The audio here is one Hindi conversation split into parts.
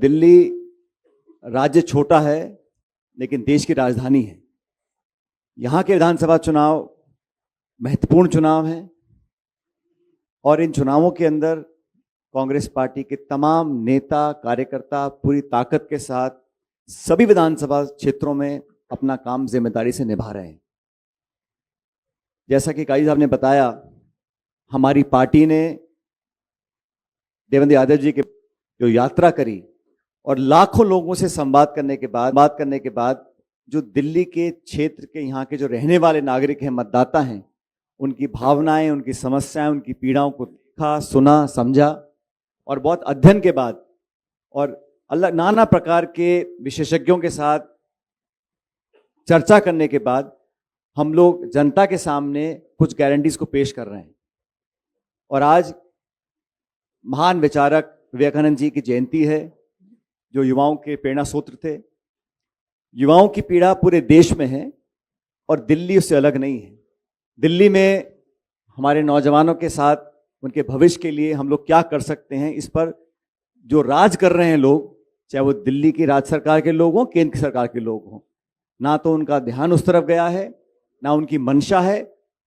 दिल्ली राज्य छोटा है लेकिन देश की राजधानी है। यहाँ के विधानसभा चुनाव महत्वपूर्ण चुनाव हैं और इन चुनावों के अंदर कांग्रेस पार्टी के तमाम नेता कार्यकर्ता पूरी ताकत के साथ सभी विधानसभा क्षेत्रों में अपना काम जिम्मेदारी से निभा रहे हैं। जैसा कि काजी साहब ने बताया, हमारी पार्टी ने देवेंद्र यादव जी की जो यात्रा करी और लाखों लोगों से संवाद करने के बाद जो दिल्ली के क्षेत्र के यहाँ के जो रहने वाले नागरिक हैं, मतदाता हैं, उनकी भावनाएं, उनकी समस्याएं, उनकी पीड़ाओं को देखा, सुना, समझा और बहुत अध्ययन के बाद और नाना प्रकार के विशेषज्ञों के साथ चर्चा करने के बाद हम लोग जनता के सामने कुछ गारंटीज को पेश कर रहे हैं। और आज महान विचारक विवेकानंद जी की जयंती है, जो युवाओं के प्रेरणा सूत्र थे। युवाओं की पीड़ा पूरे देश में है और दिल्ली उससे अलग नहीं है। दिल्ली में हमारे नौजवानों के साथ उनके भविष्य के लिए हम लोग क्या कर सकते हैं, इस पर जो राज कर रहे हैं लोग, चाहे वो दिल्ली की राज्य सरकार के लोग हों, केंद्र की सरकार के लोग हों, ना तो उनका ध्यान उस तरफ गया है, ना उनकी मंशा है।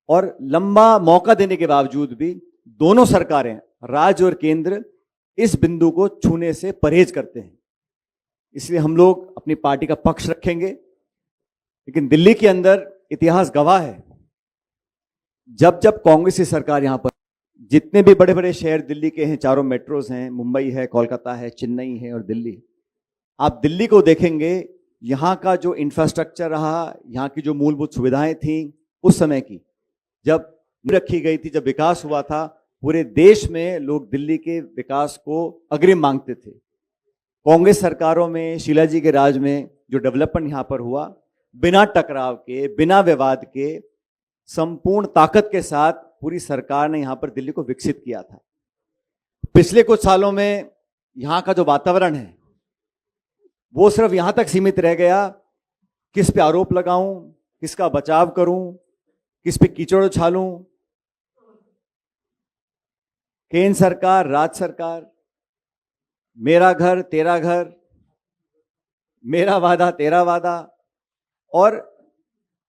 और लंबा मौका देने के बावजूद भी दोनों सरकारें, राज्य और केंद्र, इस बिंदु को छूने से परहेज करते हैं। इसलिए हम लोग अपनी पार्टी का पक्ष रखेंगे। लेकिन दिल्ली के अंदर इतिहास गवाह है, जब जब कांग्रेस की सरकार यहां पर, जितने भी बड़े बड़े शहर दिल्ली के हैं, चारों मेट्रोज हैं, मुंबई है, कोलकाता है, चेन्नई है और दिल्ली, आप दिल्ली को देखेंगे, यहाँ का जो इंफ्रास्ट्रक्चर रहा, यहाँ की जो मूलभूत सुविधाएं थी उस समय की, जब रखी गई थी, जब विकास हुआ था, पूरे देश में लोग दिल्ली के विकास को अग्रिम मांगते थे। कांग्रेस सरकारों में, शीला जी के राज में जो डेवलपमेंट यहाँ पर हुआ, बिना टकराव के, बिना विवाद के, संपूर्ण ताकत के साथ पूरी सरकार ने यहाँ पर दिल्ली को विकसित किया था। पिछले कुछ सालों में यहाँ का जो वातावरण है वो सिर्फ यहां तक सीमित रह गया, किस पे आरोप लगाऊं, किसका बचाव करूं, किस पे कीचड़ उछालूं। केंद्र सरकार, राज्य सरकार, मेरा घर तेरा घर, मेरा वादा तेरा वादा, और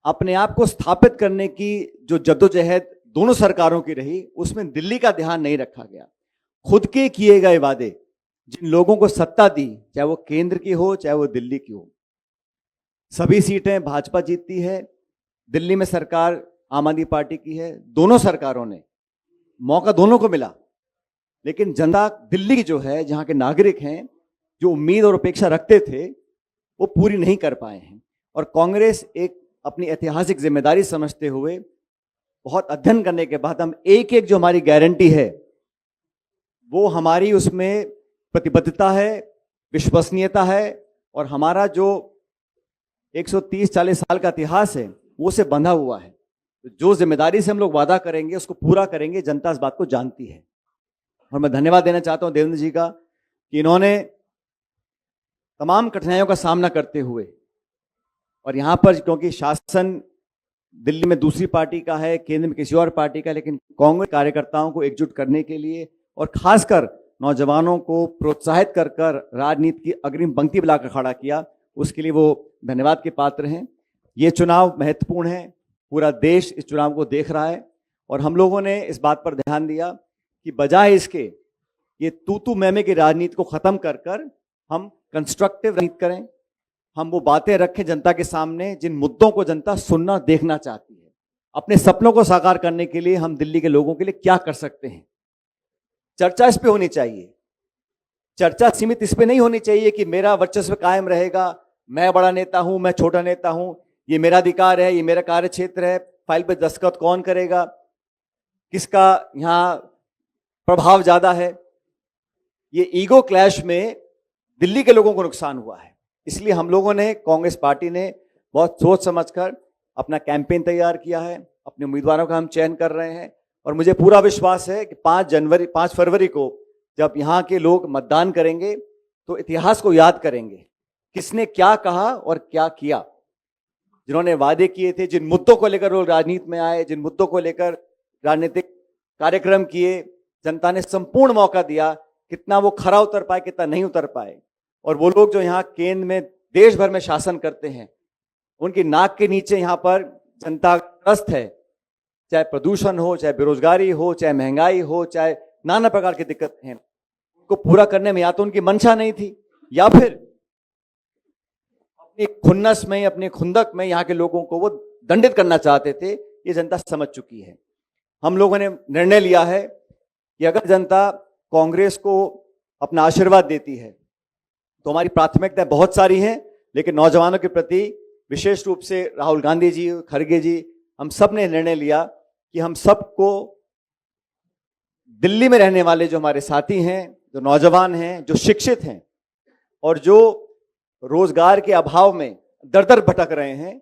अपने आप को स्थापित करने की जो जद्दोजहद दोनों सरकारों की रही, उसमें दिल्ली का ध्यान नहीं रखा गया। खुद के किए गए वादे, जिन लोगों को सत्ता दी, चाहे वो केंद्र की हो चाहे वो दिल्ली की हो, सभी सीटें भाजपा जीतती है। दिल्ली में सरकार आम आदमी पार्टी की है। दोनों सरकारों ने मौका दोनों को मिला, लेकिन जनता दिल्ली की जो है, जहां के नागरिक हैं, जो उम्मीद और अपेक्षा रखते थे, वो पूरी नहीं कर पाए हैं। और कांग्रेस एक अपनी ऐतिहासिक जिम्मेदारी समझते हुए, बहुत अध्ययन करने के बाद, हम एक एक जो हमारी गारंटी है, वो हमारी उसमें प्रतिबद्धता है, विश्वसनीयता है, और हमारा जो 130-40 साल का इतिहास है वो से बंधा हुआ है। तो जो जिम्मेदारी से हम लोग वादा करेंगे उसको पूरा करेंगे। जनता इस बात को जानती है। और मैं धन्यवाद देना चाहता हूं देवेंद्र जी का कि इन्होंने तमाम कठिनाइयों का सामना करते हुए, और यहां पर क्योंकि शासन दिल्ली में दूसरी पार्टी का है, केंद्र में किसी और पार्टी का, लेकिन कांग्रेस कार्यकर्ताओं को एकजुट करने के लिए और खासकर नौजवानों को प्रोत्साहित कर कर राजनीति की अग्रिम पंक्ति बुलाकर खड़ा किया, उसके लिए वो धन्यवाद के पात्र हैं। ये चुनाव महत्वपूर्ण है, पूरा देश इस चुनाव को देख रहा है और हम लोगों ने इस बात पर ध्यान दिया कि बजाय इसके ये तू मैं की राजनीति को खत्म कर कर हम कंस्ट्रक्टिव राजनीति करें, हम वो बातें रखें जनता के सामने जिन मुद्दों को जनता सुनना देखना चाहती है। अपने सपनों को साकार करने के लिए हम दिल्ली के लोगों के लिए क्या कर सकते हैं, चर्चा इस पे होनी चाहिए। चर्चा सीमित इस पे नहीं होनी चाहिए कि मेरा वर्चस्व कायम रहेगा, मैं बड़ा नेता हूं, मैं छोटा नेता हूं, ये मेरा अधिकार है, ये मेरा कार्य क्षेत्र है, फाइल पे दस्तखत कौन करेगा, किसका यहां प्रभाव ज्यादा है। ये ईगो क्लैश में दिल्ली के लोगों को नुकसान हुआ है। इसलिए हम लोगों ने, कांग्रेस पार्टी ने बहुत सोच समझकर अपना कैंपेन तैयार किया है, अपने उम्मीदवारों का हम चयन कर रहे हैं। और मुझे पूरा विश्वास है कि 5 फरवरी को जब यहाँ के लोग मतदान करेंगे तो इतिहास को याद करेंगे, किसने क्या कहा और क्या किया। जिन्होंने वादे किए थे, जिन मुद्दों को लेकर लोग राजनीति में आए, जिन मुद्दों को लेकर राजनीतिक कार्यक्रम किए, जनता ने संपूर्ण मौका दिया। कितना वो खरा उतर पाए, कितना नहीं उतर पाए, और वो लोग जो यहाँ केंद्र में देश भर में शासन करते हैं, उनकी नाक के नीचे यहाँ पर जनता त्रस्त है, चाहे प्रदूषण हो, चाहे बेरोजगारी हो, चाहे महंगाई हो, चाहे नाना प्रकार की दिक्कत हैं, उनको पूरा करने में या तो उनकी मंशा नहीं थी या फिर अपनी खुन्नस में, अपने खुंदक में यहाँ के लोगों को वो दंडित करना चाहते थे। ये जनता समझ चुकी है। हम लोगों ने निर्णय लिया है कि अगर जनता कांग्रेस को अपना आशीर्वाद देती है तो हमारी प्राथमिकताएं बहुत सारी हैं, लेकिन नौजवानों के प्रति विशेष रूप से राहुल गांधी जी, खड़गे जी, हम सब ने निर्णय लिया कि हम सबको दिल्ली में रहने वाले जो हमारे साथी हैं, जो नौजवान हैं, जो शिक्षित हैं और जो रोजगार के अभाव में दर दर भटक रहे हैं,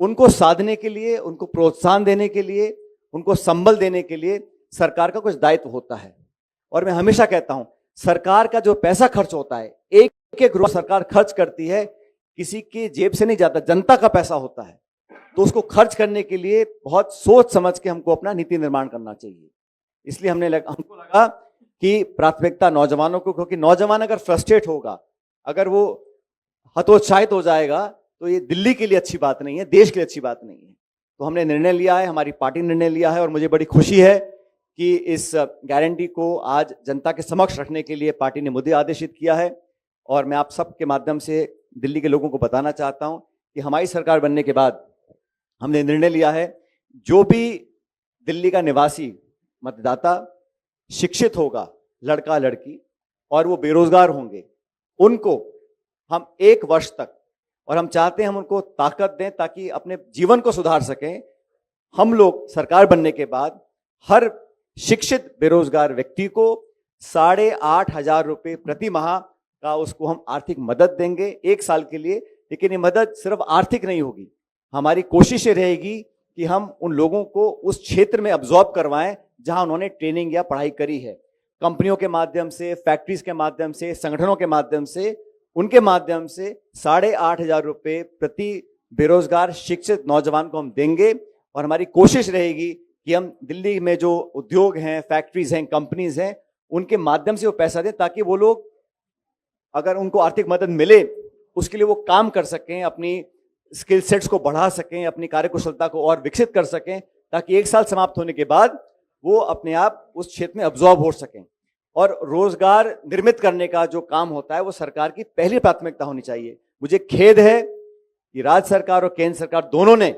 उनको साधने के लिए, उनको प्रोत्साहन देने के लिए, उनको संबल देने के लिए सरकार का कुछ दायित्व होता है। और मैं हमेशा कहता हूं, सरकार का जो पैसा खर्च होता है, एक एक रुपया सरकार खर्च करती है, किसी की जेब से नहीं जाता, जनता का पैसा होता है। तो उसको खर्च करने के लिए बहुत सोच समझ के हमको अपना नीति निर्माण करना चाहिए। इसलिए हमको लगा कि प्राथमिकता नौजवानों को, क्योंकि नौजवान अगर फ्रस्ट्रेट होगा, अगर वो हतोत्साहित हो जाएगा, तो ये दिल्ली के लिए अच्छी बात नहीं है, देश के लिए अच्छी बात नहीं है। तो हमने निर्णय लिया है, हमारी पार्टी ने निर्णय लिया है और मुझे बड़ी खुशी है कि इस गारंटी को आज जनता के समक्ष रखने के लिए पार्टी ने मुझे आदेशित किया है। और मैं आप सबके माध्यम से दिल्ली के लोगों को बताना चाहता हूं कि हमारी सरकार बनने के बाद हमने निर्णय लिया है, जो भी दिल्ली का निवासी मतदाता शिक्षित होगा, लड़का लड़की, और वो बेरोजगार होंगे, उनको हम 1 वर्ष तक, और हम चाहते हैं हम उनको ताकत दें ताकि अपने जीवन को सुधार सकें। हम लोग सरकार बनने के बाद हर शिक्षित बेरोजगार व्यक्ति को 8,500 रुपये प्रति माह का उसको हम आर्थिक मदद देंगे 1 साल के लिए। लेकिन ये मदद सिर्फ आर्थिक नहीं होगी, हमारी कोशिश ये रहेगी कि हम उन लोगों को उस क्षेत्र में अब्जॉर्ब करवाएं जहां उन्होंने ट्रेनिंग या पढ़ाई करी है। कंपनियों के माध्यम से, फैक्ट्रीज के माध्यम से, संगठनों के माध्यम से, उनके माध्यम से 8,500 रुपये प्रति बेरोजगार शिक्षित नौजवान को हम देंगे। और हमारी कोशिश रहेगी कि हम दिल्ली में जो उद्योग हैं, फैक्ट्रीज हैं, कंपनीज हैं, उनके माध्यम से वो पैसा दें ताकि वो लोग, अगर उनको आर्थिक मदद मिले, उसके लिए वो काम कर सकें, अपनी स्किल सेट्स को बढ़ा सकें, अपनी कार्यकुशलता को और विकसित कर सकें, ताकि 1 साल समाप्त होने के बाद वो अपने आप उस क्षेत्र में अब्जॉर्ब हो सकें। और रोजगार निर्मित करने का जो काम होता है वो सरकार की पहली प्राथमिकता होनी चाहिए। मुझे खेद है कि राज्य सरकार और केंद्र सरकार दोनों ने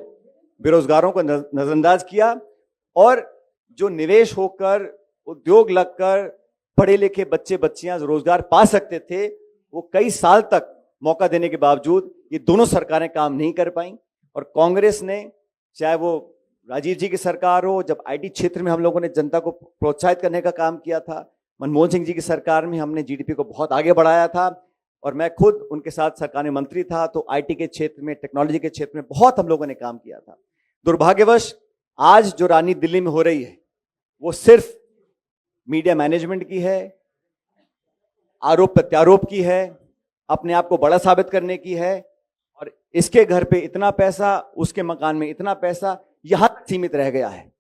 बेरोजगारों को नजरअंदाज किया, और जो निवेश होकर, उद्योग लगकर पढ़े लिखे बच्चे बच्चियां रोजगार पा सकते थे, वो कई साल तक मौका देने के बावजूद ये दोनों सरकारें काम नहीं कर पाई। और कांग्रेस ने, चाहे वो राजीव जी की सरकार हो, जब आईटी क्षेत्र में हम लोगों ने जनता को प्रोत्साहित करने का काम किया था, मनमोहन सिंह जी की सरकार में हमने जीडीपी को बहुत आगे बढ़ाया था, और मैं खुद उनके साथ सरकार में मंत्री था, तो आईटी के क्षेत्र में, टेक्नोलॉजी के क्षेत्र में बहुत हम लोगों ने काम किया था। दुर्भाग्यवश आज जो राजनीति दिल्ली में हो रही है वो सिर्फ मीडिया मैनेजमेंट की है, आरोप प्रत्यारोप की है, अपने आप को बड़ा साबित करने की है, और इसके घर पे इतना पैसा, उसके मकान में इतना पैसा, यहां सीमित रह गया है।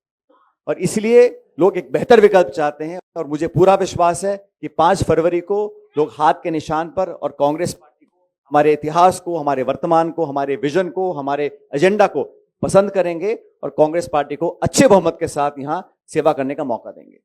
और इसलिए लोग एक बेहतर विकल्प चाहते हैं, और मुझे पूरा विश्वास है कि 5 फरवरी को लोग हाथ के निशान पर और कांग्रेस पार्टी को, हमारे इतिहास को, हमारे वर्तमान को, हमारे विजन को, हमारे एजेंडा को पसंद करेंगे और कांग्रेस पार्टी को अच्छे बहुमत के साथ यहां सेवा करने का मौका देंगे।